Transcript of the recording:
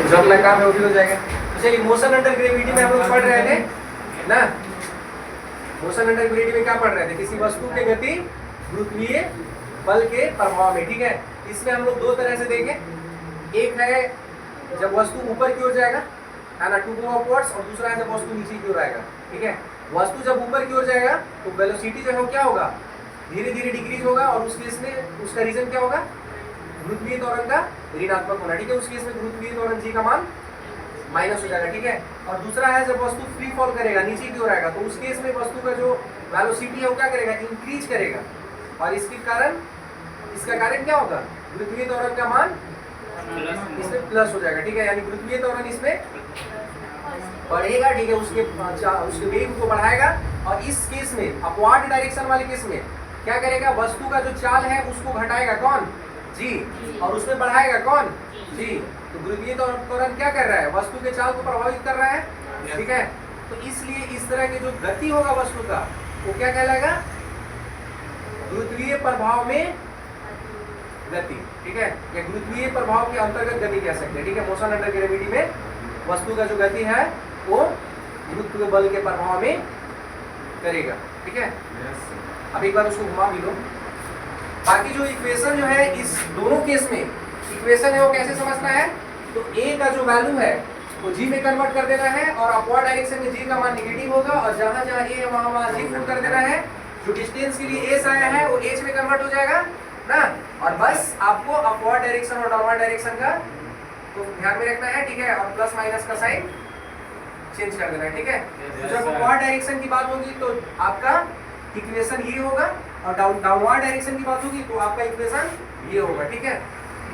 जो अपना काम है वो भी हो जाएगा। तो चलिए मोशन अंडर ग्रेविटी में हम लोग पढ़ रहे थे ना, मोशन अंडर ग्रेविटी में क्या पढ़ रहे थे, किसी वस्तु के गति गुरुत्वीय बल के प्रभाव में, ठीक है। इसमें हम लोग दो तरह से देखें, एक है जब वस्तु ऊपर की ओर जाएगा है ना, टू गो अपवर्ड्स, और दूसरा है जब वस्तु नीचे की ओर आएगा, ठीक है। वस्तु जब ऊपर की ओर जाएगा तो वेलोसिटी जो है वो क्या होगा, धीरे धीरे डिक्रीज होगा, और उस केस में उसका रीजन क्या होगा, गुरुत्वीय त्वरण का ऋणात्मक होना, ठीक है। उस केस में गुरुत्वीय त्वरण जी का मान माइनस हो जाएगा, ठीक है। और दूसरा है जब वस्तु फ्री फॉल करेगा, नीचे की ओर आएगा, तो उस केस में वस्तु का जो वेलोसिटी है वो क्या करेगा, इंक्रीज करेगा, और इसके कारण इसका कारण क्या होगा, गुरुत्वीय त्वरण का मान इसमें प्लस हो जाएगा, ठीक है। यानी गुरुत्वीय त्वरण इसमें बढ़ेगा, ठीक है, उसके वेग को बढ़ाएगा, और इस केस में अपवार्ड डायरेक्शन वाले केस में क्या करेगा, वस्तु का जो चाल है उसको घटाएगा कौन, जी, और उसमें बढ़ाएगा कौन, जी। तो गुरुत्वीय त्वरण क्या कर रहा है, वस्तु के चाल को प्रभावित कर रहा है, ठीक है। तो इसलिए इस तरह की जो गति होगा वस्तु का वो क्या कहलाएगा, गुरुत्वीय प्रभाव में गति, ठीक है, या गुरुत्वीय प्रभाव के अंतर्गत गति कह सकते हैं, ठीक है। मोशन अंडर ग्रेविटी में वस्तु का जो गति है वो गुरुत्वीय बल के प्रभाव में करेगा, ठीक है। अब एक बार उसको घुमा भी लो। बाकी जो इक्वेशन जो है इस दोनों केस में इक्वेशन है वो कैसे समझना है, तो ए का जो वैल्यू है वो जी में कन्वर्ट कर देना है, और अपवर्ड डायरेक्शन में जी का मान नेगेटिव होगा, और जहां जहां ए है वहां जी पुट कर देना है। जो डिस्टेंस के लिए एस आया है वो एच में कन्वर्ट हो जाएगा ना, और बस आपको अपवर्ड डायरेक्शन और डाउनवर्ड डायरेक्शन का तो ध्यान में रखना है, ठीक है, और प्लस माइनस का साइन चेंज कर देना है, ठीक है। तो जब अपवर्ड डायरेक्शन की बात होगी तो आपका इक्वेशन ये होगा, और डाउनवर्ड डायरेक्शन की बात होगी तो आपका इक्वेशन ये होगा, ठीक है।